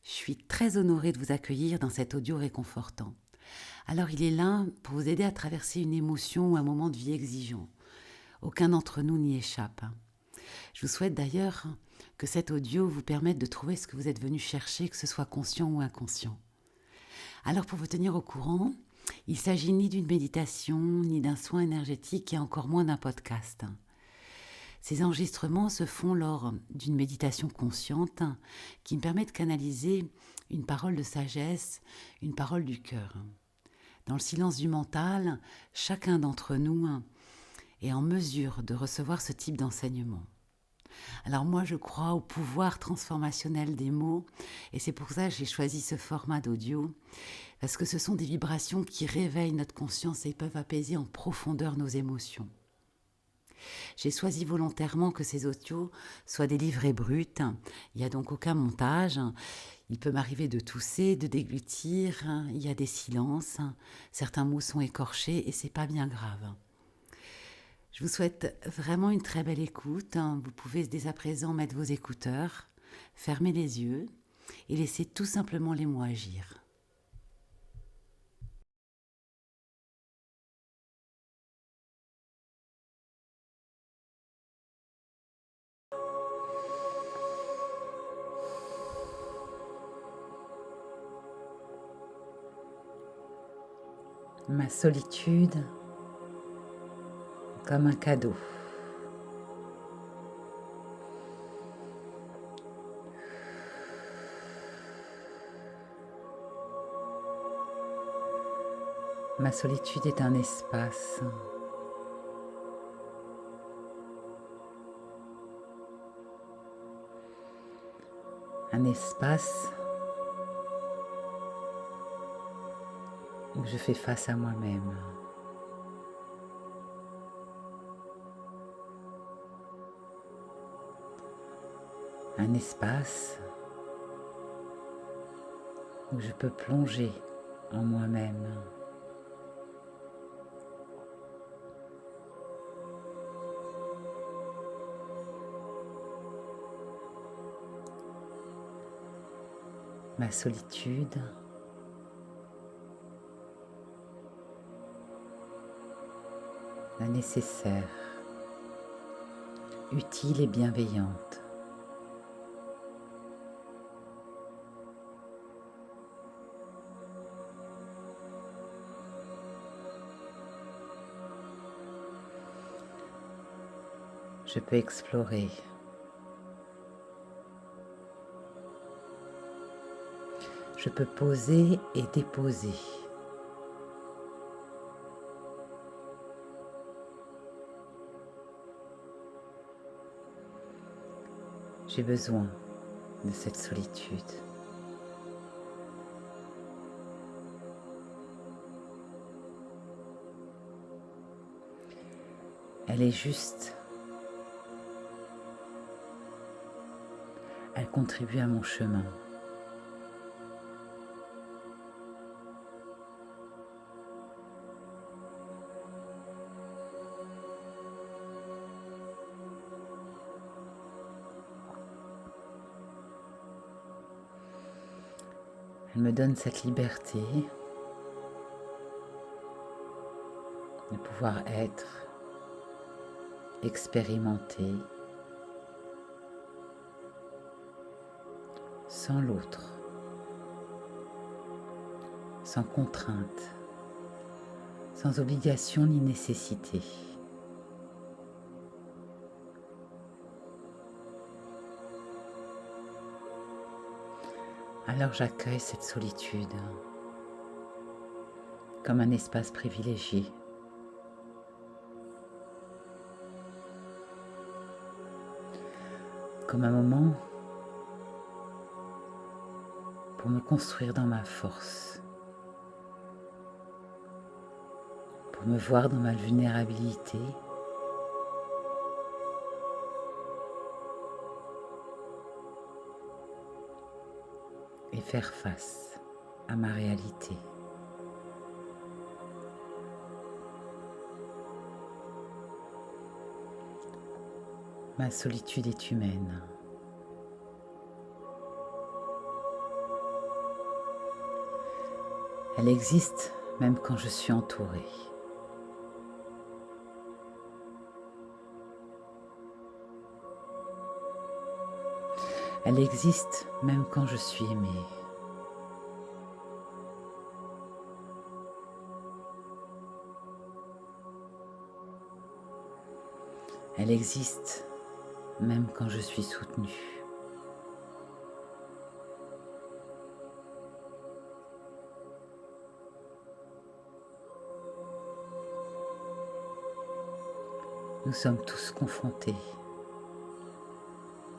Je suis très honorée de vous accueillir dans cet audio réconfortant. Alors il est là pour vous aider à traverser une émotion ou un moment de vie exigeant. Aucun d'entre nous n'y échappe. Je vous souhaite d'ailleurs que cet audio vous permette de trouver ce que vous êtes venu chercher, que ce soit conscient ou inconscient. Alors pour vous tenir au courant, il s'agit ni d'une méditation, ni d'un soin énergétique et encore moins d'un podcast. Ces enregistrements se font lors d'une méditation consciente qui me permet de canaliser une parole de sagesse, une parole du cœur. Dans le silence du mental, chacun d'entre nous est en mesure de recevoir ce type d'enseignement. Alors moi, je crois au pouvoir transformationnel des mots et c'est pour ça que j'ai choisi ce format d'audio, parce que ce sont des vibrations qui réveillent notre conscience et peuvent apaiser en profondeur nos émotions. J'ai choisi volontairement que ces audios soient délivrés bruts. Il n'y a donc aucun montage. Il peut m'arriver de tousser, de déglutir. Il y a des silences. Certains mots sont écorchés et c'est pas bien grave. Je vous souhaite vraiment une très belle écoute. Vous pouvez dès à présent mettre vos écouteurs, fermer les yeux et laisser tout simplement les mots agir. Ma solitude comme un cadeau. Ma solitude est un espace. Un espace où je fais face à moi-même. Un espace où je peux plonger en moi-même. Ma solitude la nécessaire, utile et bienveillante. Je peux explorer. Je peux poser et déposer. J'ai besoin de cette solitude. Elle est juste. Elle contribue à mon chemin. Elle me donne cette liberté de pouvoir être, expérimenter, sans l'autre, sans contrainte, sans obligation ni nécessité. Alors j'accueille cette solitude comme un espace privilégié. Comme un moment pour me construire dans ma force, pour me voir dans ma vulnérabilité et faire face à ma réalité. Ma solitude est humaine. Elle existe même quand je suis entourée. Elle existe même quand je suis aimée. Elle existe même quand je suis soutenue. Nous sommes tous confrontés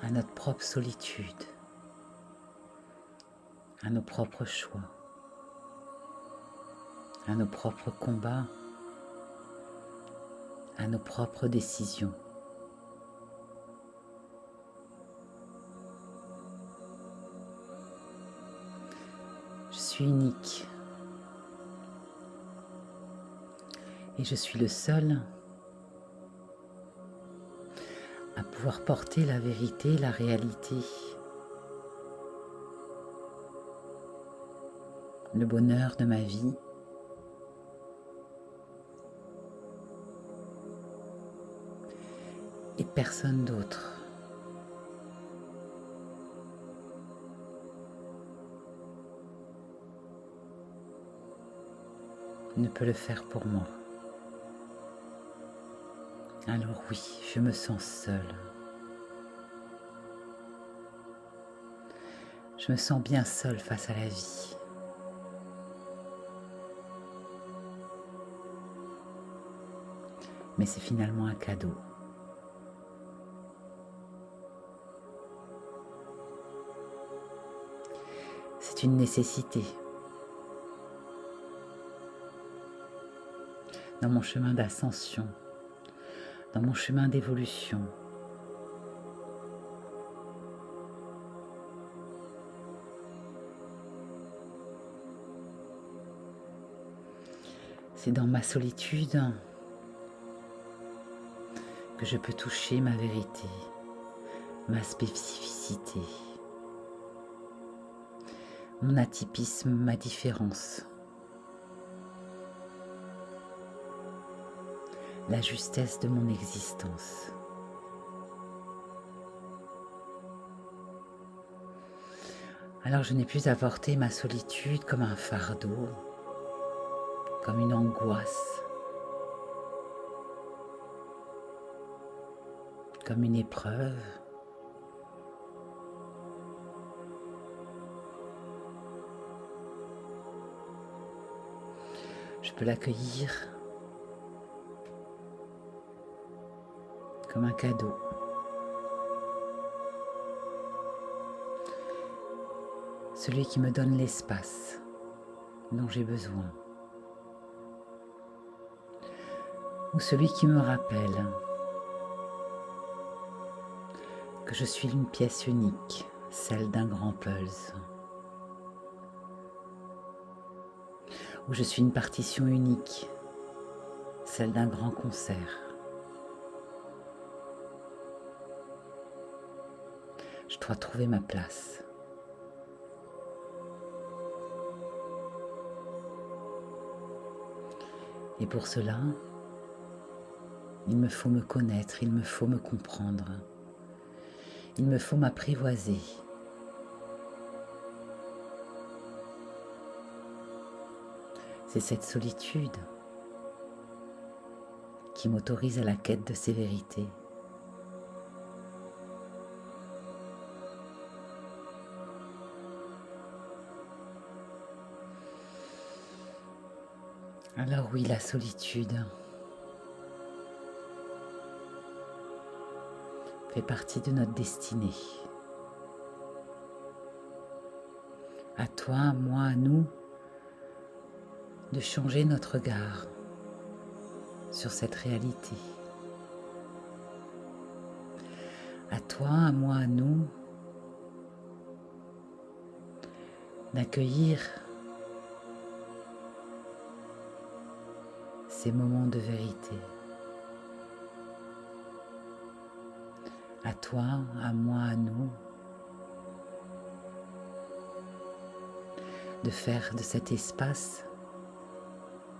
à notre propre solitude, à nos propres choix, à nos propres combats, à nos propres décisions. Je suis unique et je suis le seul à pouvoir porter la vérité, la réalité, le bonheur de ma vie, et personne d'autre. Ne peut le faire pour moi. Alors oui, je me sens seule. Je me sens bien seule face à la vie. Mais c'est finalement un cadeau. C'est une nécessité. Dans mon chemin d'ascension, dans mon chemin d'évolution. C'est dans ma solitude que je peux toucher ma vérité, ma spécificité, mon atypisme, ma différence, la justesse de mon existence. Alors je n'ai plus à porter ma solitude comme un fardeau, comme une angoisse, comme une épreuve. Je peux l'accueillir comme un cadeau. Celui qui me donne l'espace dont j'ai besoin. Ou celui qui me rappelle que je suis une pièce unique, celle d'un grand puzzle. Ou je suis une partition unique, celle d'un grand concert. Je dois trouver ma place. Et pour cela, il me faut me connaître, il me faut me comprendre. Il me faut m'apprivoiser. C'est cette solitude qui m'autorise à la quête de ces vérités. Alors oui, la solitude fait partie de notre destinée. À toi, à moi, à nous, de changer notre regard sur cette réalité. À toi, à moi, à nous, d'accueillir ces moments de vérité. À toi, à moi, à nous, de faire de cet espace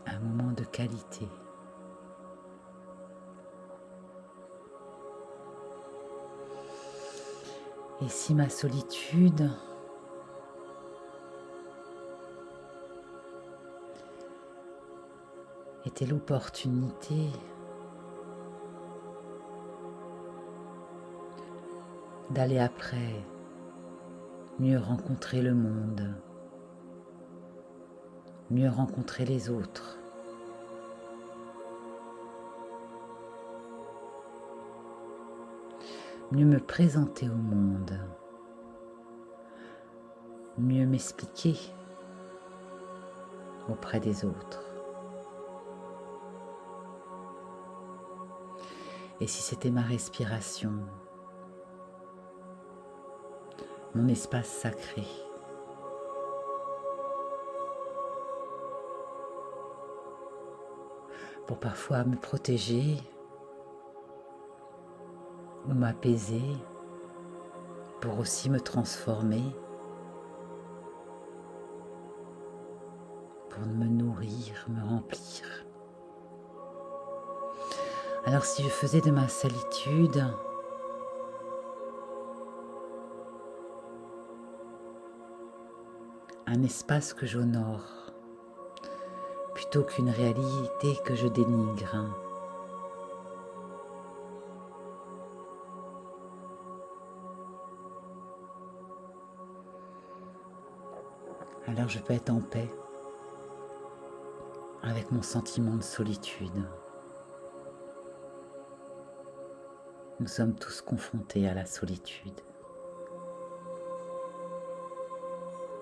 un moment de qualité. Et si ma solitude était l'opportunité d'aller après mieux rencontrer le monde, mieux rencontrer les autres, mieux me présenter au monde, mieux m'expliquer auprès des autres. Et si c'était ma respiration, mon espace sacré, pour parfois me protéger ou m'apaiser, pour aussi me transformer, pour me nourrir, me remplir. Alors si je faisais de ma solitude un espace que j'honore, plutôt qu'une réalité que je dénigre, alors je peux être en paix avec mon sentiment de solitude. Nous sommes tous confrontés à la solitude.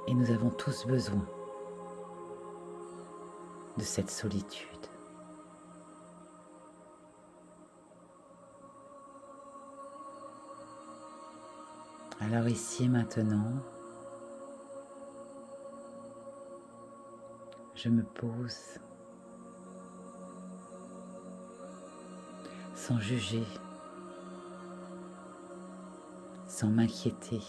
Et nous avons tous besoin de cette solitude. Alors ici et maintenant, je me pose sans juger, sans m'inquiéter,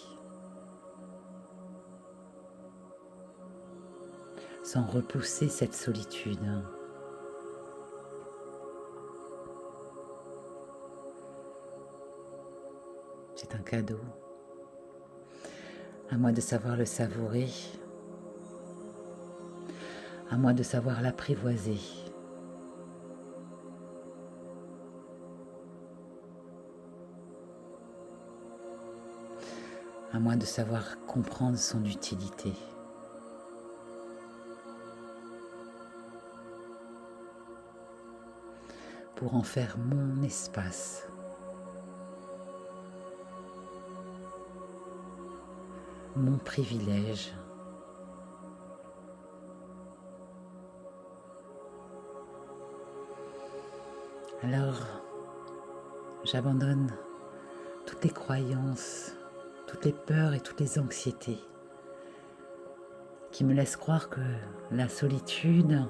sans repousser cette solitude. C'est un cadeau. À moi de savoir le savourer, à moi de savoir l'apprivoiser. À moi de savoir comprendre son utilité. Pour en faire mon espace. Mon privilège. Alors, j'abandonne toutes les croyances, toutes les peurs et toutes les anxiétés qui me laissent croire que la solitude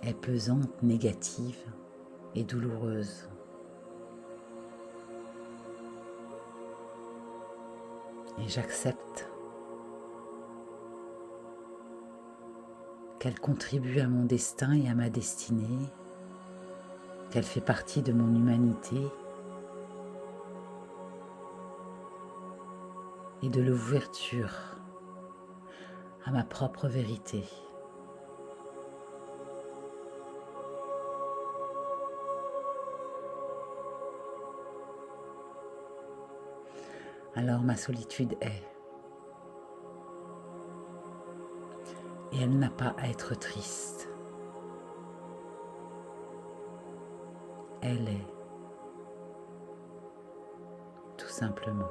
est pesante, négative et douloureuse. Et j'accepte qu'elle contribue à mon destin et à ma destinée, qu'elle fait partie de mon humanité et de l'ouverture à ma propre vérité. Alors ma solitude est, et elle n'a pas à être triste. Elle est, tout simplement.